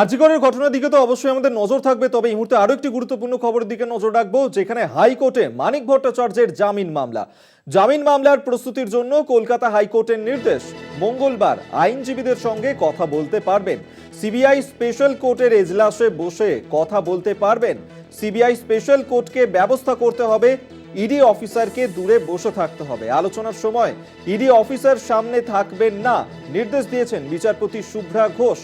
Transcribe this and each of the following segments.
আরজিকরের ঘটনার দিকে তো অবশ্যই আমাদের নজর থাকবে, তবে এই মুহূর্তে আরো একটি গুরুত্বপূর্ণ খবরের দিকে নজর রাখবো, যেখানে হাইকোর্টে মানিক ভট্টাচার্যের জামিন মামলার প্রস্তুতির জন্য কলকাতা হাইকোর্টের নির্দেশ। মঙ্গলবার আইনজীবীদের সঙ্গে কথা বলতে পারবেন। সিবিআই স্পেশাল কোর্টের এজলাসে বসে কথা বলতে পারবেন। সিবিআই স্পেশাল কোর্টকে ব্যবস্থা করতে হবে, ইডি অফিসারকে দূরে বসে থাকতে হবে। আলোচনার সময় ইডি অফিসার সামনে থাকবেন না, নির্দেশ দিয়েছেন বিচারপতি শুভ্রা ঘোষ।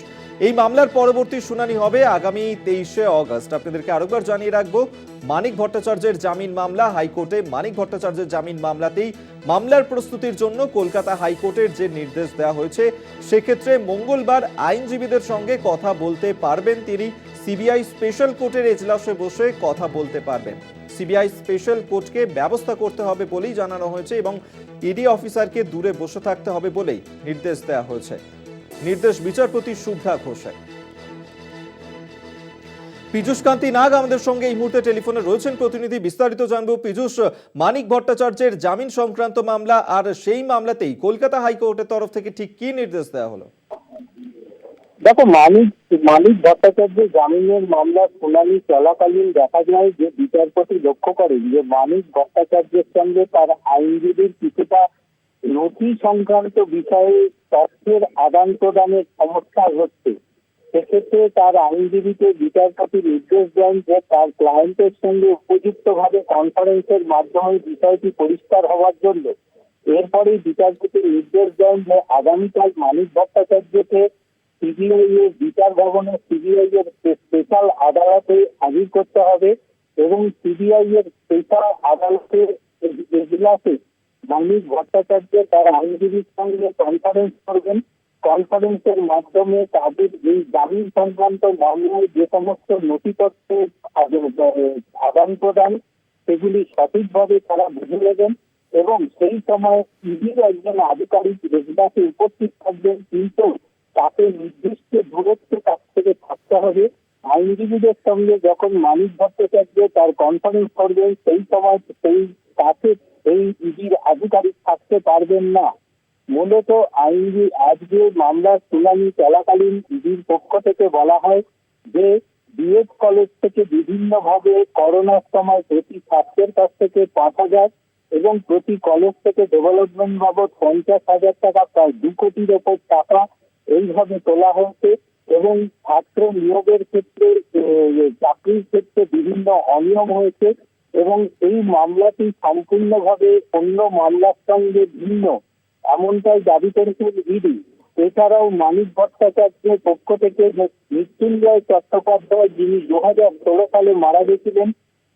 এই মামলার পরবর্তী শুনানি হবে আগামী 23শে অগস্ট। আপনাদেরকে আরেকবার জানিয়ে রাখবো, মানিক ভট্টাচার্যের জামিন মামলা হাইকোর্টে। মানিক ভট্টাচার্যের জামিন মামলাতেই মামলার প্রস্তুতির জন্য কলকাতা হাইকোর্টের যে নির্দেশ দেওয়া হয়েছে, সেক্ষেত্রে মঙ্গলবার আইনজীবীদের সঙ্গে কথা বলতে পারবেন তিনি। সিবিআই স্পেশাল কোর্টের এজলাসে বসে কথা বলতে পারবেন। সিবিআই স্পেশাল কোর্টকে ব্যবস্থা করতে হবে বলেই জানানো হয়েছে এবং ইডি অফিসারকে দূরে বসে থাকতে হবে বলেই নির্দেশ দেওয়া হয়েছে। নির্দেশ বিচারপতি শুভ্রা ঘোষের। পীযূষ কান্তি নাগ আমাদের সঙ্গে এই মুহূর্তে টেলিফোনে রয়েছেন প্রতিনিধি, বিস্তারিত জানবো। পীযূষ, মানিক ভট্টাচার্যের জামিন সংক্রান্ত মামলা, আর সেই মামলাতেই কলকাতা হাইকোর্টের তরফ থেকে ঠিক কি নির্দেশ দেওয়া হলো? দেখো, মানিক ভট্টাচার্যের জামিনের মামলার শুনানি চলাকালীন দেখা যায় যে বিচারপতি লক্ষ্য করেন যে মানিক ভট্টাচার্যের সঙ্গে তার আইনজীবীর কিছুটা নথি সংক্রান্ত বিষয়ে তথ্যের আদান প্রদানের সমস্যা হচ্ছে। সেক্ষেত্রে তার আইনজীবীকে বিচারপতি নির্দেশ দেন যে তার ক্লায়েন্টের সঙ্গে উপযুক্তভাবে কনফারেন্সের মাধ্যমে বিষয়টি পরিষ্কার হওয়ার জন্য। এরপরেই বিচারপতি নির্দেশ দেন যে আগামীকাল মানিক ভট্টাচার্যকে সিবিআই এর বিচার ভবনে সিবিআই এর স্পেশাল আদালতে হাজির করতে হবে এবং সিবিআই এর স্পেশাল আদালতের এজলাসে মানিক ভট্টাচার্য তার আইনজীবীর সঙ্গে কনফারেন্স করবেন। কনফারেন্সের মাধ্যমে তাদের এই জামিন সংক্রান্ত মামলায় যে সমস্ত নথিপত্রের আদান প্রদান সেগুলি সঠিকভাবে তারা বুঝে নেবেন এবং সেই সময় ইডির একজন আধিকারিক এজলাসে উপস্থিত থাকবেন, কিন্তু তাকে নির্দিষ্ট দূরত্বে কাছ থেকে থাকতে হবে। আইনজীবীদের সঙ্গে যখন মানিক ভট্টাচার্য তার কনফারেন্স করবেন সেই সময় সেই কাছে এই ইডির আধিকারিক থাকতে পারবেন না। মূলত আইনজীবী আজকে মামলার শুনানি চলাকালীন ইডির পক্ষ থেকে বলা হয় যে বিএড কলেজ থেকে বিভিন্নভাবে করোনার সময় প্রতি ছাত্রের কাছ থেকে 5,000 এবং প্রতি কলেজ থেকে ডেভেলপমেন্ট বাবদ 50,000 টাকা, প্রায় 2 কোটির ওপর টাকা এইভাবে তোলা হয়েছে এবং ছাত্র নিয়োগের ক্ষেত্রে চাকরির ক্ষেত্রে বিভিন্ন অনিয়ম হয়েছে এবং এই মামলাটি সম্পূর্ণভাবে অন্য মামলার সঙ্গে ভিন্ন, এমনটাই দাবি করেছেন ইডি। এছাড়াও মানিক ভট্টাচার্যের পক্ষ থেকে মৃত্যুঞ্জয় চট্টোপাধ্যায়, যিনি 2016 সালে মারা গেছিলেন,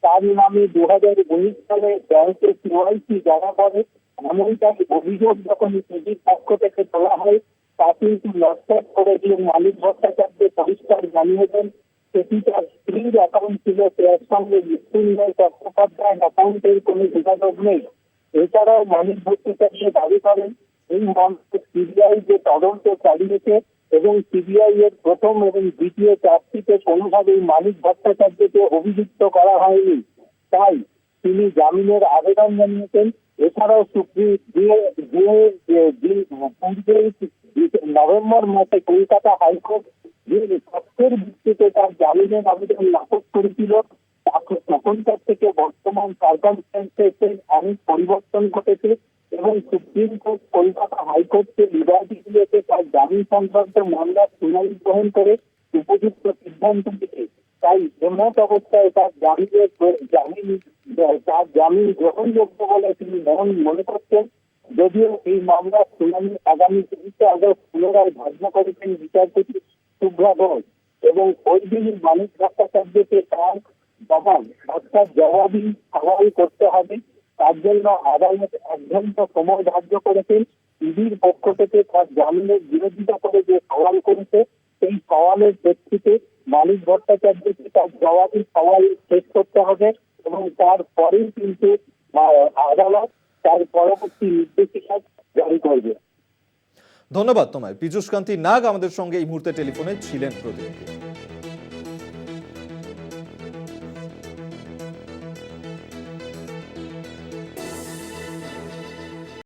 তার নামে 2019 সালে ব্যাংকে কেওয়াইসি জমা করে, এমনটাই অভিযোগ যখন ইডির পক্ষ থেকে তোলা হয় তা কিন্তু নস্বাত করে দিয়ে মানিক ভট্টাচার্য পরিষ্কার জানিয়েছেন সেটি তার স্ত্রীর অ্যাকাউন্ট ছিল, এর সঙ্গে মৃত্যুঞ্জয় চট্টোপাধ্যায়ের অ্যাকাউন্টের কোনো যোগাযোগ নেই। এছাড়াও মানিক ভট্টাচার্য দাবি করেন এই মামলায় সিবিআই যে তদন্ত চালিয়েছে এবং সিবিআই এর প্রথম এবং দ্বিতীয় চার্জশিটে কোনোভাবেই মানিক ভট্টাচার্যকে অভিযুক্ত করা হয়নি, তাই তিনি জামিনের আবেদন জানিয়েছেন। এছাড়াও নভেম্বর মাসে কলকাতা হাইকোর্ট যে তথ্যের ভিত্তিতে তার জামিনের আবেদন নাকচ করেছিল, তখনকার থেকে বর্তমান সার্কামস্ট্যান্সেসে অনেক পরিবর্তন ঘটেছে এবং সুপ্রিম কোর্ট কলকাতা হাইকোর্টকে লিবার্টি দিয়েছে তার জামিন সংক্রান্ত মামলার শুনানি গ্রহণ করে উপযুক্ত সিদ্ধান্ত দিতে। তাই এমত অবস্থায় তার জামিন গ্রহণযোগ্য বলে তিনি মনে করছেন। যদিও এই মামলার শুনানি আগামী 30শে আগস্ট পুনরায় ধার্য করেছেন বিচারপতি শুভ্রা ঘোষ এবং ওই দিনই মানিক ভট্টাচার্যকে তার জবাবি সওয়াল করতে হবে। তার জন্য আদালত 1 ঘন্টা সময় ধার্য করেছেন। ইডির পক্ষ থেকে তার জামিনের বিরোধিতা করে যে সওয়াল করেছে সেই সওয়ালের প্রেক্ষিতে মানিক ভট্টাচার্যকে তার জবাবি সওয়াল শেষ করতে হবে এবং তারপরেই কিন্তু আদালত তার পরবর্তী নির্দেশিকা জারি করবে। ধন্যবাদ তোমায় পীযূষ কান্তি নাগ, আমাদের সঙ্গে এই মুহূর্তে টেলিফোনে ছিলেন প্রতিনিধি।